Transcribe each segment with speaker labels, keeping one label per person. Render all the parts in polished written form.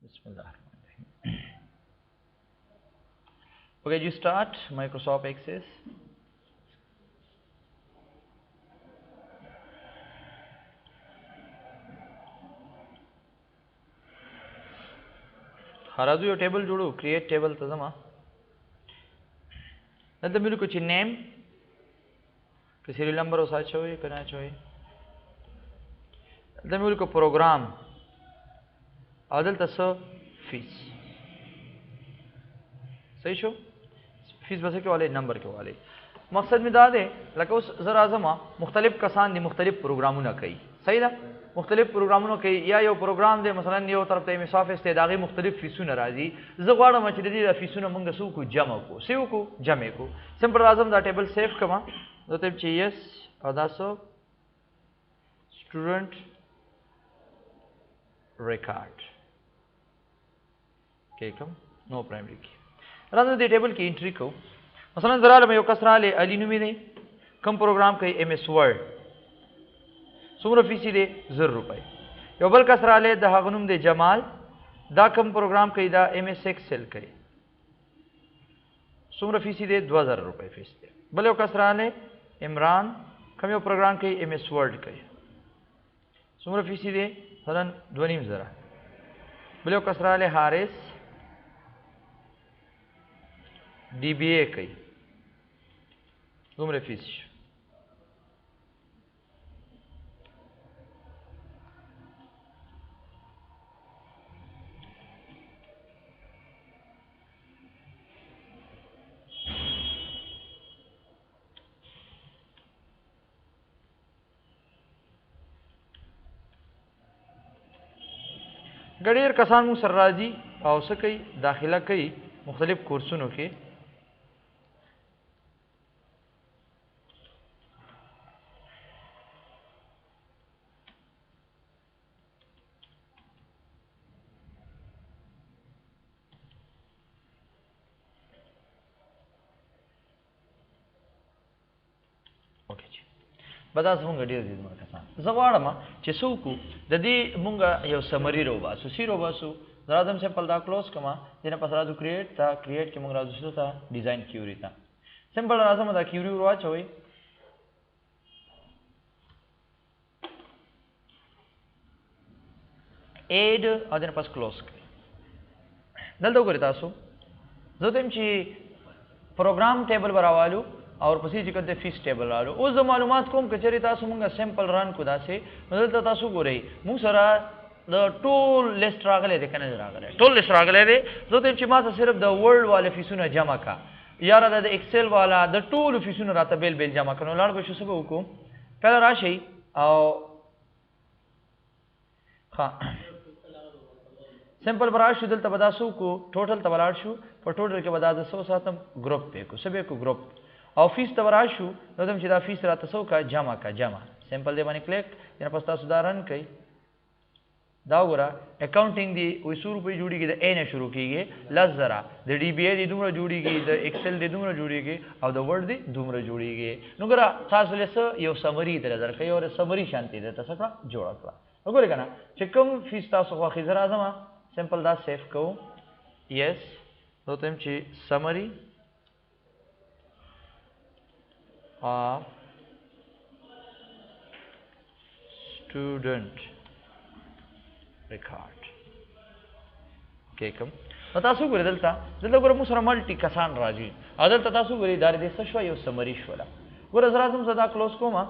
Speaker 1: Bismillahirrahmanirrahim. Okay, you start Microsoft Access. हराजू यो टेबल जोड़ो create table तजमा नंतर मेरे कुछ नेम कि सीरियल नंबर उसा चाहिए करना चाहिए नंतर मेरे को प्रोग्राम आदल तसो फीस सही शो फीस बस के वाले नंबर के वाले मकसद में दादे लगा उस ज़रा आज़मा मुख्तलिफ कसान दी मुख्तलिफ प्रोग्रामों ना कई सही ना मुख्तलिफ प्रोग्रामों कई या यो प्रोग्राम दे मसलन यो तरफ ते मिसाफ इस्तेदागी मुख्तलिफ फीसों नाराज़ी ज़वाड़ा मचली दी फीसों ना मंगा सू को जमा को सेव को जमे को सिंपल आज़म दा टेबल सेव कमा दो तेब चाहिए अदासो स्टूडेंट रिकॉर्ड के कम नो प्राइमरी की रात दे टेबल की एंट्री को मसलन ज़रा मैं यो कसरा ले अली नुमी दे कम प्रोग्राम कई MS वर्ड सुमर फीसी दे ₹0 यो बल कसरा ले दहागनुम दे जमाल दा कम प्रोग्राम कई दा MS Excel कई सुमर फीसी दे ₹2000 फीस दे बल यो कसरा ले इमरान कम यो प्रोग्राम कई MS वर्ड कई सुमर फीसी दे मसलन 2.5 बल यो कसरा ले हारिस DBA कई तुमरे फीस गड़ेर कसान मु सर्राजी पाउस कई दाखिला कई मुख्तलिफ कोर्सों के बता मुंगा डेर दीद मार कसान जवाड़ा मा चेसुकु ददी मुंगा यो समरी रोबा सुसी रोबा सु जरादम सिंपल दा क्लोज कमा जिना पसरा दु क्रिएट के मुंगा दुसु था डिजाइन क्यूरी था सिंपल राजम दा क्यूरी रोवा चोई एड अदन पास क्लोज दल दो करता सु जो तुमची प्रोग्राम टेबल बरावालू और पसी जिक्र दे फीस टेबल आलो उस मालूमात को कचरी तासु मुंगा सैंपल रन को दासे मतलब तासु गोरे मुसरा द टोल लिस्ट रागले दे कने रागले टोल लिस्ट रागले दे जो ते चिमा सिर्फ द वर्ल्ड वाले फीसुना जमा का यार द एक्सेल वाला द टोल फीसुना राता बेल बेल जमा कनो लाड़ को शुसब को पहला राशि आओ हां सिंपल बराशु दल तबदासु को टोटल तबलाशु पर टोटल के बदा 100 सातम ग्रुप पे को सबे को ग्रुप ऑफिस तवराशु नदम चिदा फीस रात सौ का जमा सिंपल दे माने क्लिक जना पस्ता सुधारण कई दावरा अकाउंटिंग दी ₹100 जुड़ी की द ए ने शुरू की गई लजरा द DBA दी दूमरा जुड़ी की द एक्सेल दी दूमरा जुड़ी की और द वर्ड दी दूमरा जुड़ी की नुगरा खास लेस यो समरी दे दर कई और समरी शांति दे तसका जोड़ा कला नुगरे कना चिकम फीस ता सो खिजर आजमा सिंपल दा सेव को यस तो तुम ची समरी स्टूडेंट रिकॉर्ड केकम तासु गुरे दलता गुरे मुसरा मल्टी कसान राजी अदल तासु गुरे दारे दे सशवा यो समरीश्वला गुरे जराजम सदा क्लोज कोमा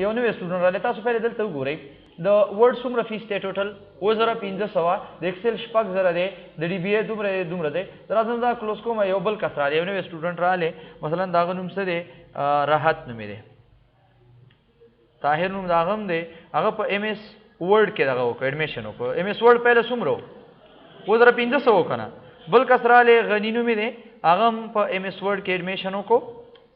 Speaker 1: यो न्यू स्टूडेंट राले तासु पहले दलता गुरे द वर्ड सुमरा फीस ते टोटल वो जरा 500 द एक्सेल स्पक जरा दे द DBA दुमरे दे जराजम दा क्लोज कोमा यो बल कसरा यो न्यू स्टूडेंट राले मसलन दागनुम से दे राहत नुमे दे ताहिर नुम दागम दे अगर पर MS वर्ड के दागा को एडमिशन को MS वर्ड पहले सुमरो वो जरा 500 हो कना बल कसरा ले गनी नुमे दे आगम पर MS वर्ड के एडमिशन को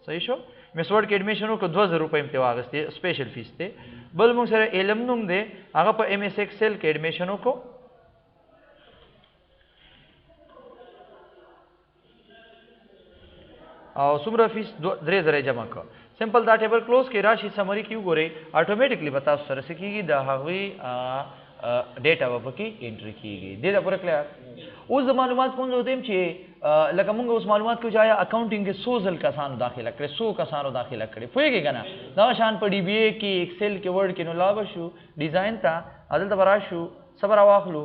Speaker 1: सही शो MS वर्ड के एडमिशन को ₹2000 में वागस्ते स्पेशल फीस थे बल मुंग सर एलम नुम दे आगा पर MS Excel के एडमिशन को और सुमरा फीस 3000 जमा का सिंपल दा टेबल क्लोज के राशि समरी क्यों गोरे ऑटोमेटिकली बता सर से की दा हवी डेटा वप की एंट्री की गई दे दा पूरा क्लियर اوس د معلومات کوم ځای ته چې لکه موږ اوس معلومات کو چایا اکاونټینګ کې 100 ځل کسانو داخله کړي 100 کسانو داخله کړي پوهیږي کنه دا شان په ډي بي اي کې ایکسل کې ورډ کې نو لاګ شو ډیزاین ته عدالت برا شو صبر واخلو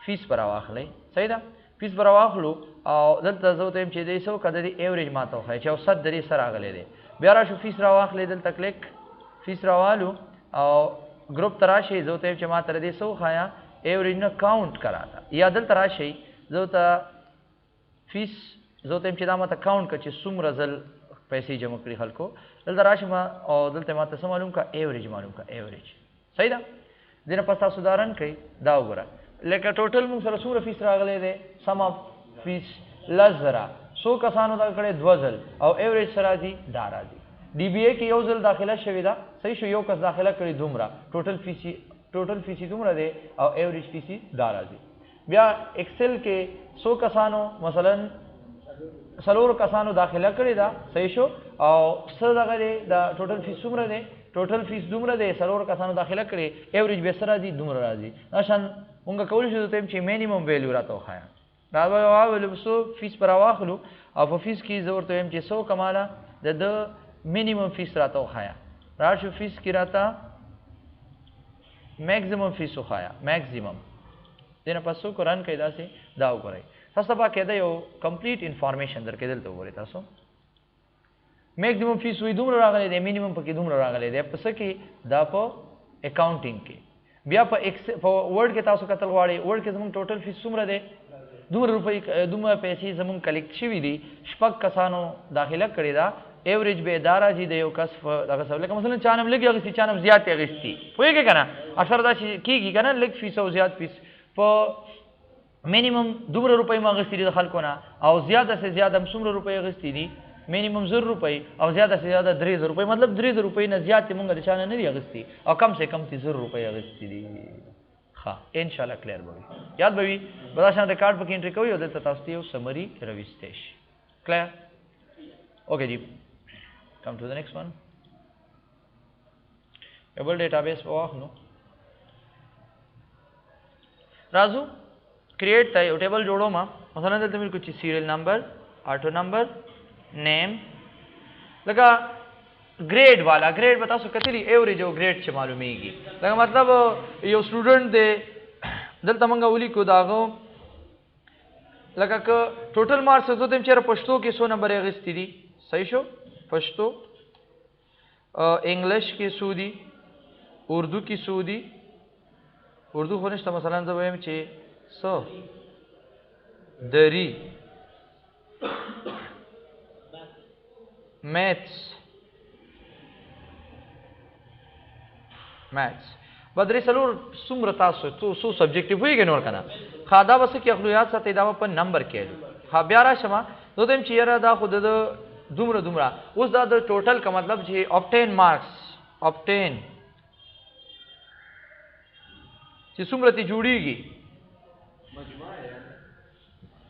Speaker 1: فیس پر واخلې صحیح ده فیس پر واخلو او دلته زه ته چې دې سو کده دی ایوریج ماته خای چې اوسط درې سره غلې دی بیا را شو فیس را واخلې دلته کلیک فیس راوالو او ग्रुप तराशे जो ते चे मात्र दे सो खाया एवरेज न काउंट कराता या दल तराशे जो ता फीस जो ते चे दामा ता काउंट कचे सुम रजल पैसे जमा करी हलको दल तराशे मा और दल ते मात्र सो मालूम का एवरेज सही दा दिन पस्ता सुधारण कई दाव गुरा लेकिन टोटल मुंग सर सुम फीस रागले दे सम ऑफ फीस लजरा 100 कसानो दा कड़े द्वजल और एवरेज सराजी दाराजी डीबीए के यो जल दाखिला शविदा सही शो यो कस दाखिला करी दुमरा टोटल फीसी दुमरा दे और एवरेज फीसी दारा दे बिया एक्सेल के 100 कसानो मसलन सलोर कसानो दाखिला करी दा सही शो और सदा करे दा टोटल फीस दुमरा दे सलोर कसानो दाखिला करी एवरेज बेसरा दी दुमरा राजी नशन उनका कौल शो तेम ची मिनिमम वैल्यू रातो खाया दावा वावल सो फीस पर वाखलू और फीस की जोर तो एम ची 100 कमाला द मिनिमम फीस राता खाया राशु फीस की राता मैक्सिमम फीस खाया मैक्सिमम देना पासो को रन कैदा से दाव करे सस्ता कहदा यो कंप्लीट इंफॉर्मेशन दर के दिल तो बोले तासो मैक्सिमम फीस हुई दुमरा रागले दे मिनिमम पकी दुमरा रागले दे पस की दा प अकाउंटिंग के बिया प वर्ड के तासो कतल वाड़े वर्ड के जमन टोटल फीस सुमरा दे दुमरा रुपए दुमरा पैसे जमन कलेक्ट शिवी दी शपक कसानो दाखिला करे दा एवरेज बे दारा जी दे कस दागा सब लेकिन मसलन चानम लगी अगस्ती चानम ज्यादा अगस्ती होए के कना अक्सर दा की कना लेक फीस और ज्यादा फीस प मिनिमम 2 रुपए में अगस्ती दी खाल कोना और ज्यादा से ज्यादा हम 100 रुपए अगस्ती दी मिनिमम 0 रुपए और ज्यादा से ज्यादा 3000 रुपए मतलब 3000 रुपए न ज्यादा मंगा चाना नहीं अगस्ती और कम से कम 0 रुपए अगस्ती दी हां इंशाल्लाह क्लियर होगी याद भाई बदाशान रिकॉर्ड पर एंट्री करियो देता तास्ती समरी रविस्तेश क्लियर ओके जी come to the next one table database no Raju create था टेबल जोड़ो मा मसलन दलते मेरे कुछ serial number auto number name लगा ग्रेड वाला ग्रेड बता सो कितनी एवरेज हो ग्रेड से मालूम है लगा मतलब यो स्टूडेंट दे दलता मंगा उली को दागो लगा का टोटल मार्क्स तो तुम चेहरा पश्तो के 100 नंबर अगस्ती दी सही शो पश्तो इंग्लिश की सूदी उर्दू की सूदी उर्दू होने से मसलन जब हम चे सो दरी मैथ्स बदरी सलूर सुमरता सो सब्जेक्टिव हुई गए नोर करना खादा बस की अखलुयात साथ दावा पर नंबर के हाँ ब्यारा शमा दो तुम चेहरा दा खुद दुमरा उस दा टोटल का मतलब जी ऑब्टेन मार्क्स ऑब्टेन जी सुमरती जुड़ीगी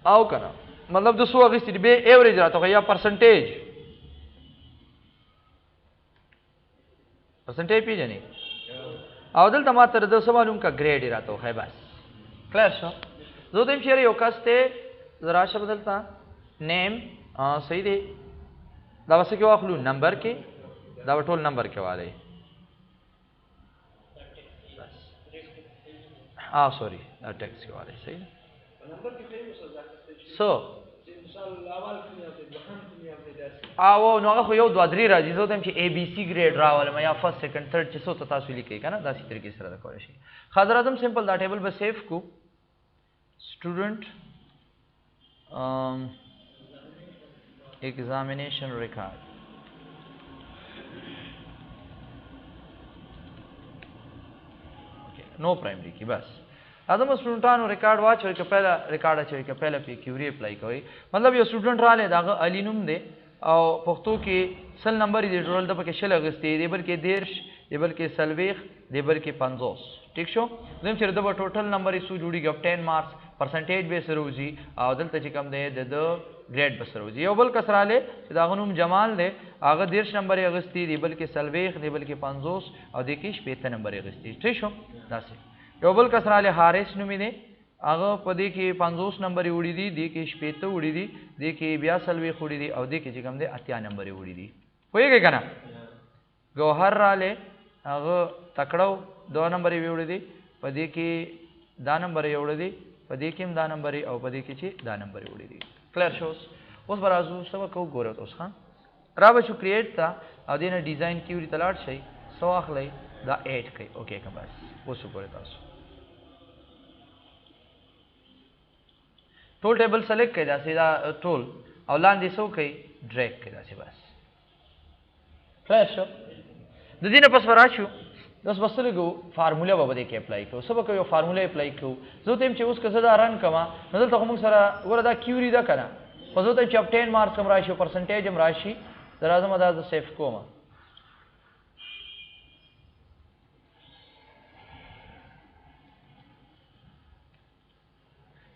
Speaker 1: आओ करना मतलब 200 अगस्त बे एवरेज रहा तो या परसेंटेज पी जानी अवदल तमातर 200 मालूम का ग्रेड रहा तो है बस क्लियर शो दो दिन शेयर योकास्ते जरा शब्द बदलता नेम सही दे दावा से क्यों आखलू नंबर के दावा टोल नंबर के वाले सॉरी टेक्स्ट के वाले सही सो वो नोगा खो यो द्वादरी राजी जो तम ए बी सी ग्रेड रावल मैं या फर्स्ट सेकंड थर्ड चसो ततासुली के ना दासी तरीके से रदा कोशिश खादर आदम सिंपल दा टेबल बस सेफ को स्टूडेंट एग्जामिनेशन रिकॉर्ड नो प्राइमरी की बस आदम स्टूडेंटानो रिकॉर्ड वाच के पहला रिकॉर्ड अच्छे के पहला पे क्यूरी अप्लाई कोई मतलब ये स्टूडेंट राले दागा अलीनुम दे और पख्तो के सल नंबर दे रोल दब के शल अगस्ती देबर के देर्श देबर के सलवेख देबर के 50 ठीक शो देम चर दब टोटल नंबर इसु जुड़ी गप 10 मार्क्स परसेंटेज बेस रोजी आदल तची कम दे द ग्रेड बस रोजी यो बल कसराले दागनुम जमाल दे आगा देर्श नंबर अगस्ती देबर के सलवेख देबर के 50 और देखिश 75 नंबर अगस्ती ठीक शो दासे डबल कसराले हारिस नुमिने هغه په دې کې 50 نمبر وړي دي، دې کې 80 وړي دي، دې کې 42 وړي دي او دې کې چې کوم دي 80 نمبر وړي دي. پوهیږئ کنه؟ گوهر رااله هغه تکړو 2 نمبر وړي دي، په دې کې دا نمبر وړي دي، په دې کې هم دا نمبر او په دې کې چې دا نمبر وړي دي. کلیر شوس. اوس برازو سبا کو ګورو اوس ها را به شو کریټ تا او دینه ډیزاین کیوري تلاړ شي سو اخلي دا 8 کوي. اوکې که بس اوس وګورئ تاسو ټول ټیبل سلیکټ کړئ دا سیدا ټول او لاندې سو کوي ډریګ کړئ دا سی بس کلیر شو. د دینه پس وراشو اوس بس لګو فارمولا به دې کې اپلای کوو. سبا کوي فارمولا اپلای کوو. زه ته چې اوس که زه دا رن کما نو دلته موږ سره ګوره دا کیوري دا کنه خو زه ته چې 10 مارکس هم راشي پرسنټیج هم راشي درازم دا ز سیف کوم.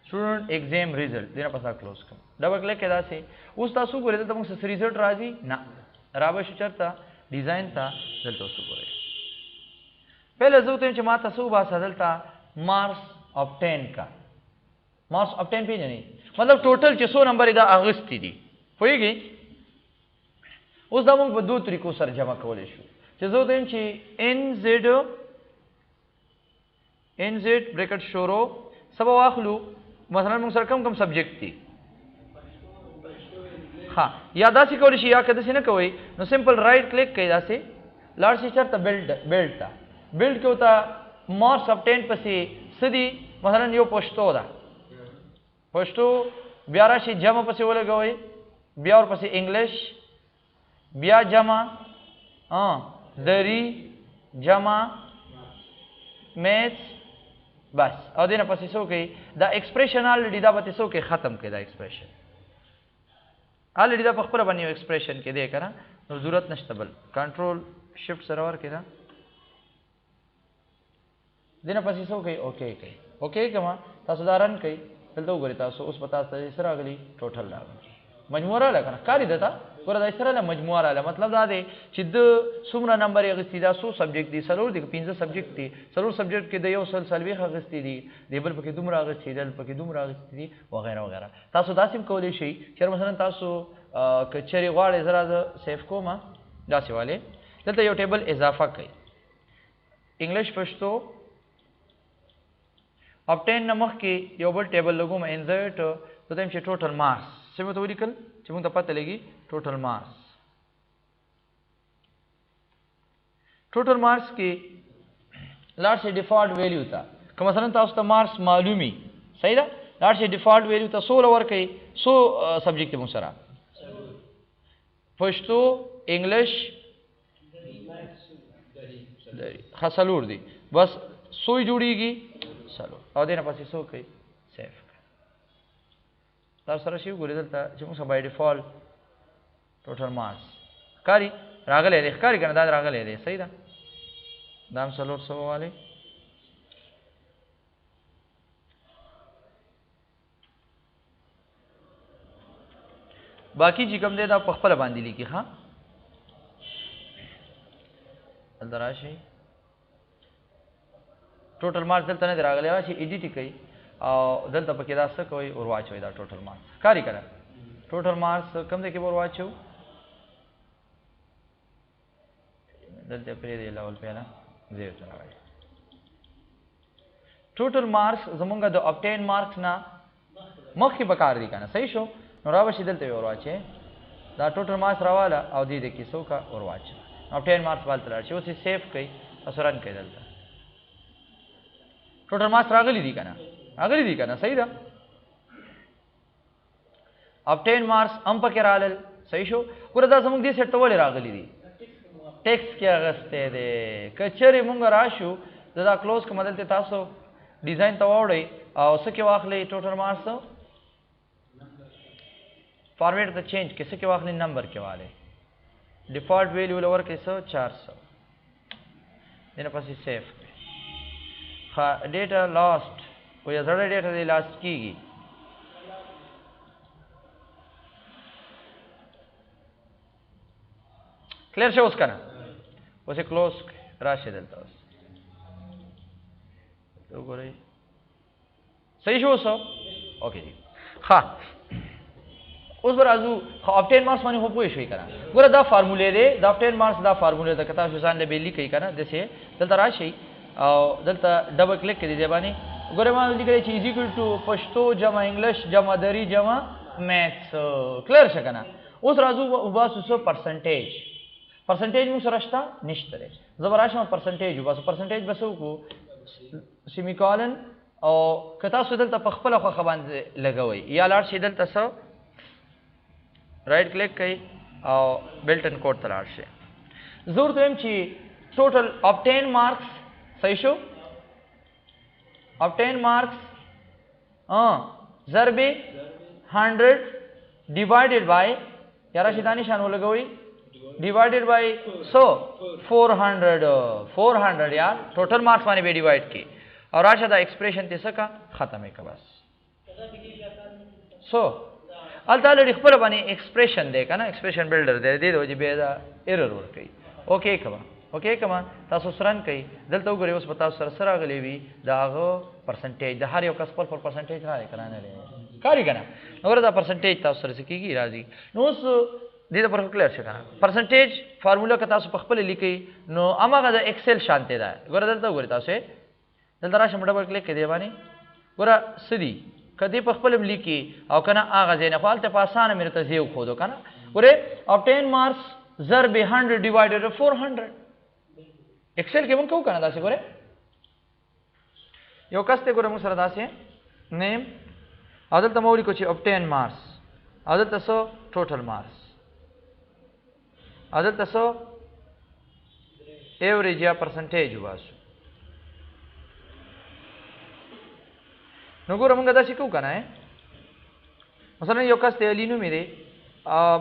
Speaker 1: स्टूडेंट एग्जाम रिजल्ट देना पसा क्लोज कम डबल क्लिक केदा से उस तासु गोरे त मग रिजल्ट राजी ना राबा शुचरता डिजाइन था दलतो सु गोरे पहले जो ते मा तसु बा सदलता मार्क्स ऑब्टेन का मार्क्स ऑब्टेन पे नहीं मतलब टोटल 600 नंबर इदा अगस्ती दी होईगी उस दा मग दो तरीकों सर जमा कोले शु जे जो ते nz ब्रैकेट शोरो सब वाखलू مثلا موږ سره کم سبجیکټ دي ها یا داسې کولی شي یا که داسې نه کوئ نو سمپل رائټ کلیک کوئ داسې لاړ شي چېرته بیلډ ته بیلډ کې ورته مارکس obtain پسې څه دي مثلا یو پښتو ده پښتو بیا راشي جمع پسې ولګوئ بیا ورپسې انګلیش بیا جمع دری جمع میث بس او دینه پسې سو کوي دا ایکسپریشن الریډي دا به سو کې ختم کړي دا ایکسپریشن الریډي دا په خپل باندې ایکسپریشن کې دی کنه نو ضرورت نشته بل کنټرول شفت سرور کړه دینه پسې سو کوي اوکې کوي اوکې کما تاسو دا رن کوي دلته وګورئ تاسو اوس پتا تاسو سره غلي ټوټل راغلی مجموعه را لکنه کاری دتا ګوره دا سره له مجموعه را مطلب دا دی چې د څومره نمبر یې غستی دا 100 سبجیکټ دي سلور دي 15 سبجیکټ دي سلور سبجیکټ کې د یو سلوي غستی دي د بل پکې دومره غستی دي پکې دومره غستی دي وغیرہ وغیرہ تاسو داسې کولی شئ چې مثلا تاسو کچري غواړئ زرا سیف کوما داسې والے دلته یو ټیبل اضافه کړئ انګلیش پښتو obtain نمخ کې یو بل ټیبل لګوم انزرټ ته تم چې ټوټل مارکس سمه ته ولیکل چې موږ ته پته لګي ټوټل مارکس کې لاړ شي ډیفالت ویلیو ته که مثلا تاسو ته مارکس معلومي صحیح ده لاړ شي ډیفالت ویلیو ته 16 ورکړئ 100 سبجیکټ مو سره پښتو انګلیش خاصلور دي بس سوی جوړیږي چلو او دینه پسې سو کوي سیف تاسو سره شي ګورئ دلته چې موږ بای ډیفالت ټوټل مارکس کاری راغلی دی ښکاري که نه دا راغلی دی صحیح ده دا هم 400 والی باقي چې کوم دی دا په خپله باندې لیکي ښه دلته راشئ ټوټل مارکس دلته نه دی راغلی راشي ایډیټ یې کوي او دلته پکې دا څه کوئ ور واچوئ دا ټوټل مارکس ښکاري که نه ټوټل مارکس کوم ځای کې به ور واچو دلته پرېږدئ لول پهله زیرو ته راغی ټوټل مارکس زمونږ د obtain مارکس نه مخکې به کار دی که نه صحیح شو نو را به شي دلته یې ور واچئ دا ټوټل مارکس راواله او دې کې څه وکړه ور واچوه obtain مارکس به هلته لاړ شي اوس یې سیف کوئ تاسو رن کوئ دلته ټوټل مارکس راغلی دي که نه راغلی دي که نه صحیح ده obtain مارکس هم پکې راغلل صحیح شو ګوره دا زموږ دې سیټ ته ولې راغلی دي ټیکس کې اغستی دی که چېرې مونږ راشو دا کلوز کوم دلته تاسو ډیزاین ته واوړئ او څه کې واخلئ ټوټل مارکس فارمیټ ته چینج کې څه کې واخلئ نمبر کې والئ ډیفالټ ویلیو له ورکړئ 400 دینه پسې سیف ها ډیټا لاست کوئی زړه ډیټا دی لاست کیږي کلیر شو اوس کنه اوس یې کلوز راشي دلته اوس وګورئ څه صحیح شو سو اوکے جی ها اوس برازو obtain marks باندې خو پوه شوي کنه ګوره دا فارموله دی دا obtain marks دا فارموله د کتا ځان له بیلی کوي کنه د څه دلته راشي او دلته ډبل کلیک کړئ دی باندې ګوره ما لیکلی چې ایز ایکوال ټو پښتو جمع انګلیش جمع دری جمع میث کلیر شه کنه اوس راځو وباسو سو پرسنټیج مو سره شته نشته دی زبر راشم پرسنټیج وباسو پرسنټیج بسو کو سیمی کولن او کتا سو دلته په خپل خو باندې لګوي یا لاړ شي دلته سو رائٹ کلیک کړئ او بلټن کوډ ته لاړ شي زور ته هم چې ټوټل obtain marks صحیح شو obtain marks ضرب 100 divided by یارا شي دانی شان ولګوي divided by 400 यार टोटल मार्क्स माने बे डिवाइड की और आशा दा एक्सप्रेशन ते सका खत्म है का बस सो अलता लड़ी खबर बने एक्सप्रेशन दे का ना एक्सप्रेशन बिल्डर दे दे दो जी बे दा एरर वर कई ओके कमा तासो सरन कई दलतो गरे उस बताओ सरसरा गले भी दागो परसेंटेज द हर यो कस पर परसेंटेज राय कराने ले कारी कना और दा परसेंटेज तासो सर से की राजी नो उस دې د پر کلیر شي کنه پرسنټیج فارمولا که تاسو په خپل لیکي نو اماغه د ایکسل شانته ده ګوره دلته ګورئ تاسو دلته راشم ډبل کلیک کړئ باندې ګوره سدي کدی په خپل لیکي او کنه اغه زینه خپل ته په اسانه مې ته زیو خو دو کنه ګوره obtain marks ضرب 100 divided by 400 ایکسل کې مونږ کو کنه تاسو ګوره یو کسته ګوره مو سره تاسو نیم عادل ته موري کو چې obtain marks عادل تاسو ټوټل marks عدد تاسو ایوریج یا پرسنټیج واسو نو ګوره موږ دا شکو کنه مثلا یو کس ته علینو مې دی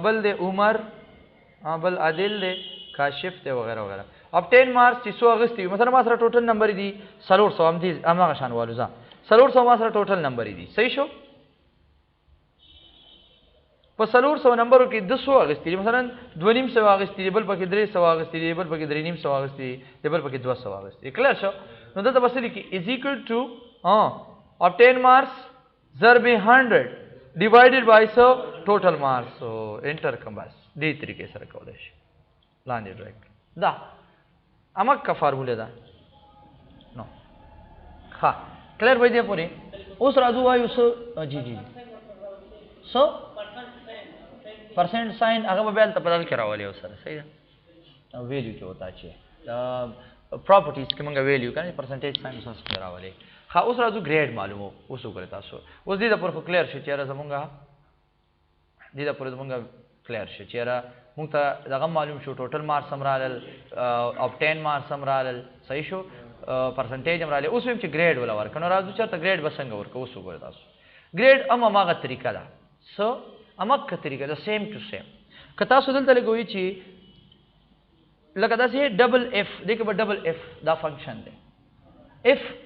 Speaker 1: بل د عمر بل عادل دی کاشف ته وغیرہ وغیرہ obtain marks چې سو اغستی مثلا ما سره ټوټل نمبر دي 300 هم دي امغه شان والو ځه 300 ما سره ټوټل نمبر دي صحیح شو په 300 نمبرو کې 200 اغستی مثلا 2.5 اغستی بل پکې 300 اغستی بل پکې 3.5 اغستی بل پکې 200 اغستی کلیر شو نو دلته بس لیکي از ایکوال ټو obtain marks ضرب 100 divided by total marks so enter کوم بس دې طریقې سره کولای شي لاندې ډایرکټ دا امک کا فارموله ده نو ها کلیر وای دی پوری اوس راځو وایو سو جی سو percent sign अगर मोबाइल तो बदल के रावले हो सर सही है वैल्यू क्या होता है प्रॉपर्टीज के मंगा वैल्यू का परसेंटेज साइन उस के रावले हाँ उस राजू ग्रेड मालूम हो उस को करता सो उस दी पर क्लियर शे चेहरा समंगा दी पर समंगा क्लियर शे चेहरा मुंगता रकम मालूम show total marks Samrala obtain marks Samrala सही शो परसेंटेज समराल उस में ग्रेड वाला वर्क कनो राजू चाहता ग्रेड बसंगा वर्क उस को करता सो ग्रेड अमा का तरीका दा सो امک طریقه دا سیم ټو سیم کتا سودل ته لګوي چې لکه دا سي ډبل اف دغه په ډبل اف دا فنکشن دی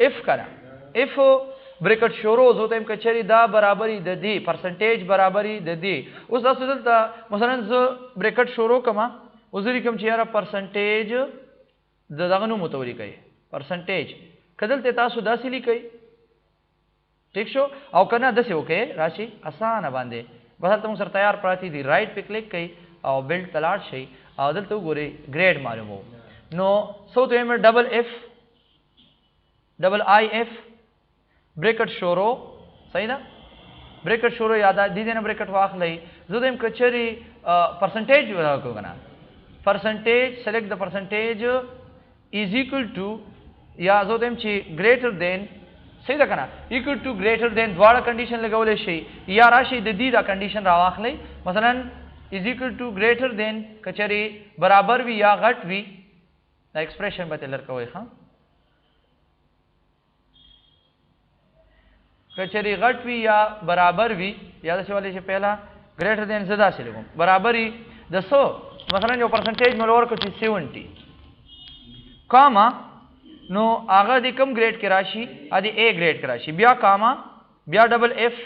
Speaker 1: اف کرا اف بریکټ شروع زوته ام کچري دا برابرۍ د دی پرسنټیج برابرۍ د دی اوس دا سودل ته مثلا ز بریکټ شروع کما وزري کوم چې یاره پرسنټیج د دغه نو متوري کوي پرسنټیج کدل ته تاسو داسې لیکي ٹھیک شو او کنه دسه وکي راشي اسانه باندې بس تم سر تیار پراتی دی رائٹ پہ کلک کئی او بلڈ تلاٹ شئی او دلته وګورئ گریڈ معلوم ہو نو سو تو ایم ڈبل ایف ڈبل آئی ایف بریکٹ شورو صحیح ده بریکٹ شورو یاد دی دینه بریکٹ واخلئ زه دیم کچری پرسنټیج کو کنه پرسنټیج سلیکٹ د پرسنټیج از ایکوال ټو یا زه دیم چې گریټر دین صحیح ده کنه equal to greater than دواړه کنډیشن لګولې شي یا راشي د دې دا کنډیشن راواخلې مثلا is equal to greater than کچري برابر وي یا غټ وي دا ایکسپریشن به تلر کوي ها کچري غټ وي یا برابر وي یا د شوالې چې پہلا greater than زدا شي لګو برابر وي د 100 مثلا یو پرسنټیج ملور کو چې 70 کاما نو آغا دی کم گریڈ کی راشی آدھی اے گریڈ کی راشی بیا کاما بیا ڈبل ایف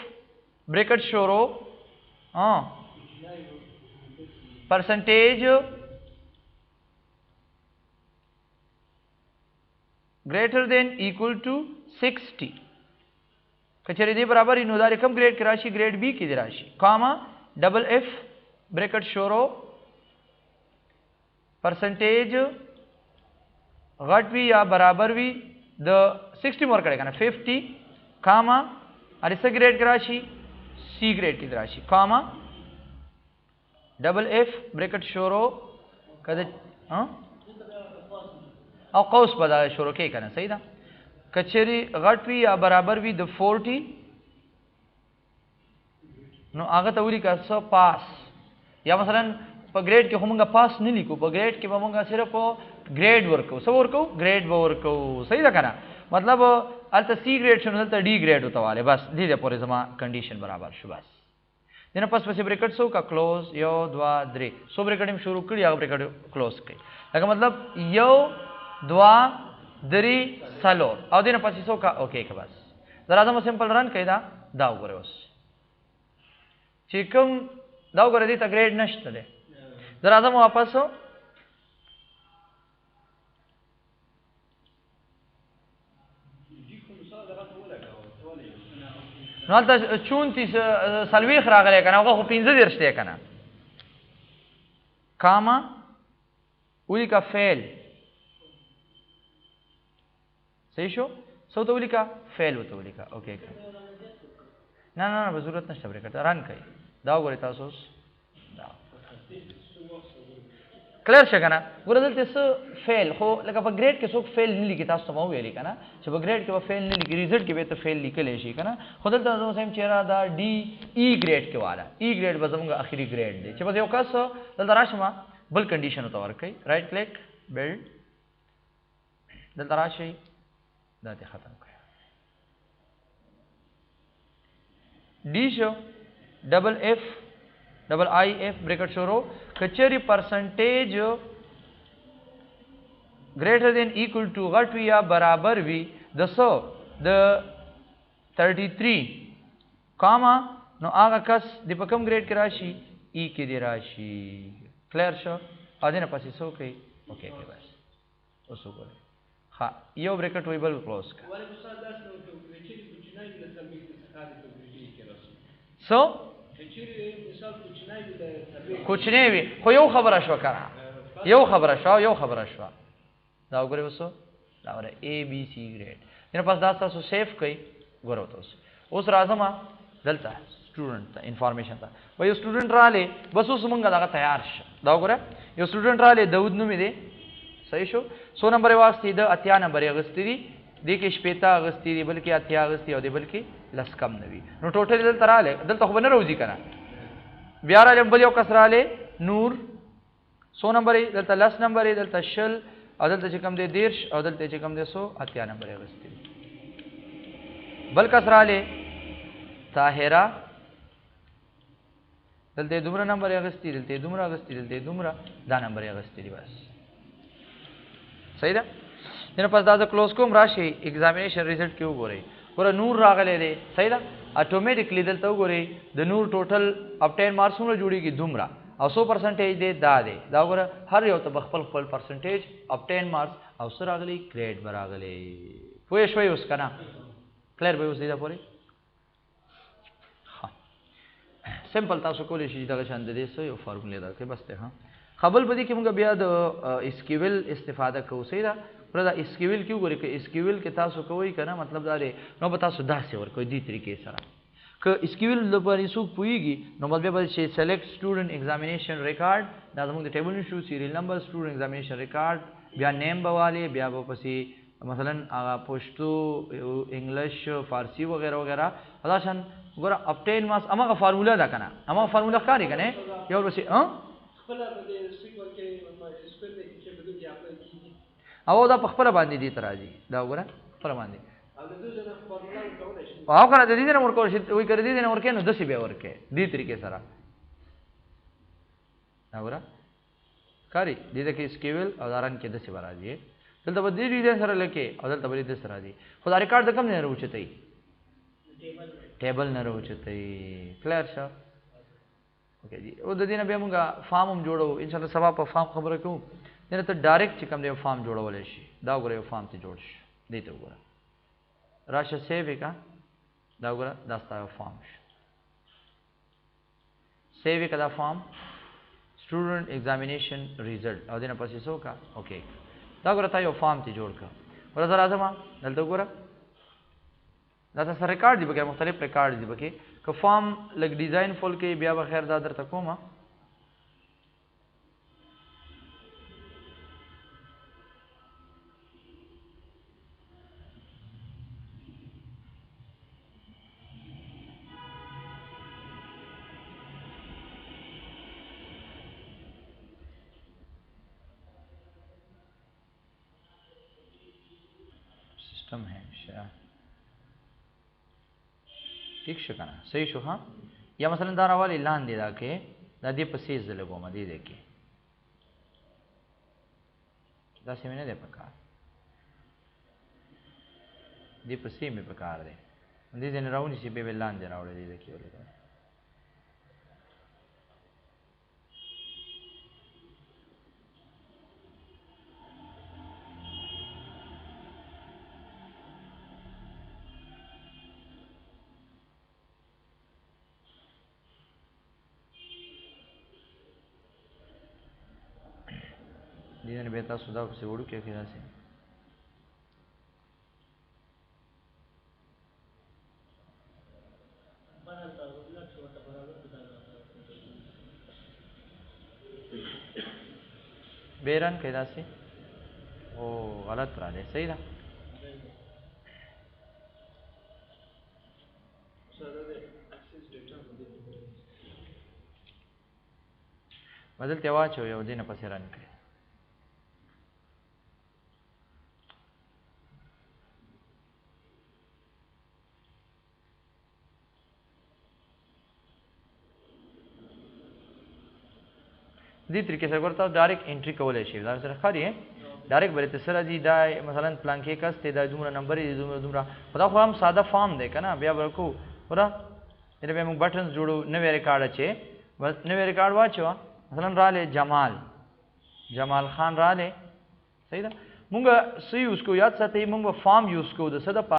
Speaker 1: بریکٹ شورو پرسنٹیج greater than equal to 60 کچری دی برابر نو دا کم گریډ کې راشي گریډ بی کې دی راشي کاما ډبل اف بریکټ شورو پرسنټیج غټ وی یا برابر وی د 60 مور کړه کنه 50 کاما اره څه گریډ کې راشي سی گریډ کې راشي کاما ډبل اف بریکټ شورو کده او قوس په دا شروع کې کنه صحیح ده کچری غټ وی یا برابر وی د 40 نو هغه ته ولی کا پاس یا مثلا په گریډ کې همغه پاس نه لیکو په گریډ کې به موږ صرف گریډ ورکو څو ورکو گریډ به ورکو صحیح ده کنه مطلب الته سی گریډ شنو دلته ډی گریډ وتواله بس دې د پورې زما کنډیشن برابر شو بس دنه پس پسې بریکټ سو کا کلوز یو 2 3 سو بریکټ هم شروع کړی هغه بریکټ کلوز کړي لکه مطلب یو 2 3 سلو او دنه پسې سو کا اوکې که بس زرا زما سمپل رن کړئ دا وګورئ اوس چې کوم دا وګورئ دې ته گریډ نشته ده زرا زما واپس نو هلته 34 سلويخ راغلی کنه هغه خو 15 درشته کنه کاما ولیکا فعل صحیح شو سو ته ولیکا فعل وته ولیکا اوکې نه نه نه ضرورت نشته بریکټ ران کړئ دا وګورئ تاسو دا کلیر شه کنه ګوره دلته څه فیل خو لکه په گریډ کې څوک فیل نه لیکي تاسو ته مو ویلي کنه چې په گریډ کې به فیل نه لیکي ریزلټ کې به ته فیل لیکلی شي کنه خو دلته زموږ سیم چیرې دا ډي ای گریډ کې والا ای گریډ به زموږ اخري گریډ دی چې بس یو کس دلته راشم بل کنډیشن ته ورکړئ رائټ کلیک بلډ دلته راشئ دا ته ختم کړئ डी शो double F double I F bracket शोरो कचेरी percentage greater than equal to घट वी या बराबर वी दसो द 33 कामा नो आगा कस दीपकम ग्रेड की राशि ई की दी राशि क्लियर शो आधे ना पासी सो कई ओके के बस उसको बोले हाँ यो ब्रैकेट टेबल क्लोज का सो कुछ नहीं भी हो यो खबर अश्वा करा यो खबर अश्वा دا وګورئ وسو دا وره A B C ग्रेड इन pass دا تاسو سیف کړئ ګورو تاسو اوس راځم دلته student ته انفارمیشن ته و یو student رااله بس اوس مونږ دا تیار شه دا وګوره یو student رااله داود نوم دی صحیح شو 100 نمبر واسطه د اتیا نمبر اغستی دی د کې شپېتا اغستی دی بلکې اتیا اغستی او دی بلکې لس کم نوي نو ټوټل دلته رااله دلته خو نه روزي کنه بیا رااله بل یو کس رااله نور 100 نمبر دلته لس نمبر دلته شل او دلته چې کوم دی دیرش او دلته چې کوم دی 100 اتیا نمبر اغستی بل کس رااله طاهره دلته دومره نمبر اغستی دلته دومره اغستی دلته دومره دا نمبر اغستی دی بس صحیح ده دنه پس دا کلوز کوم راشي ایگزامینیشن ریزلټ کې وګورئ ګوره نور راغلی دی صحیح ده اتومیټیکلی دلته وګورئ د نور ټوټل ابټین مارکسونه جوړیږي دومره او 100% دی دا دی دا وګوره هر یو ته خپل خپل پرسنټیج ابټین مارکس او سره راغلی گریډ براغلی پوه شوي اوس کنه کلیر به اوس دی دا پورې سمپل تاسو کولی شئ دغه شان د دې څه یو فارموله ده کې بس ته ها خپل بدی کې موږ بیا د اسکیول استفاده کوو صحیح ده پر دا اسکیول کیو ګوري کې اسکیول کې تاسو کوی کنه مطلب دا دی نو به تاسو داسې ور کوی دې طریقې سره که اسکیول د پرې سو پویږي نو مطلب به شي سلیکټ سټوډنټ ایگزامینیشن ریکارډ دا زموږ د ټیبل نشو سیریل نمبر سټوډنټ ایگزامینیشن ریکارډ بیا نیم بواله بیا به پسې مثلا هغه پښتو انګلیش فارسی وغیرہ وغیرہ دا شان ګوره ابټین ماس امغه فارموله ده کنه امغه فارموله ښکاری کنه یو ورسې او دا په خپل باندې دي تراځي دا وګوره خپل باندې او کنه د دې نه ورکو شي وي کړی دي نه ورکې نو د سی به ورکې دې طریقې سره دا وګوره کاری دې د کې سکیول او داران کې د سی راځي دلته به دې سره لکه او دلته به دې سره راځي خو دا ریکارډ د کم نه راوچتای ټیبل نه راوچتای کلیر شه اوکې جی او د دې نه به موږ فارم هم جوړو ان شاء الله سبا په فارم خبره کوو نه ته ډایرکټ چې کوم دی فارم جوړول شي دا وګوره یو فارم ته جوړ شي دې ته وګوره راشه سیو کا دا وګوره دا ستا فارم سیو کدا فارم student examination result او دینه پسې سو کا اوکې دا وګوره تا یو فارم ته جوړ کا ورته راځم دلته وګوره دا تاسو ریکارډ دی بګر مختلف ریکارډ دی بګه که فارم لګ ډیزاین فول کې بیا به خیر دا درته کومه सिस्टम है शायद ठीक शो کنه صحیح شو ها یا مثلا دا راوالی لاندې دا کې دا دې په سیز لګوم دې دې کې دا سیمه نه ده پکار دې په سیمه پکار ده دې دې نه راونی شي به لاندې راوړې دې کې ولګا دینه به تاسو دا څه وړو کې راځي بیرن کې راځي او غلط را دي صحیح ده بدلته واچو یو دینه پسې ران کړئ دې طریقې سره ورته ډایرکټ انټری کولای شي دا سره خاري ډایرکټ بل ته سره دي دا مثلا پلان کې کس ته د دومره نمبر دي دومره خدا خو هم ساده فارم دی کنه بیا ورکو ورا دې به موږ بټنز جوړو نوې ریکارډ اچي بس نوې ریکارډ واچو مثلا را لې جمال خان را لې صحیح ده موږ سی یوز کو یاد ساتي موږ فارم یوز کو د صد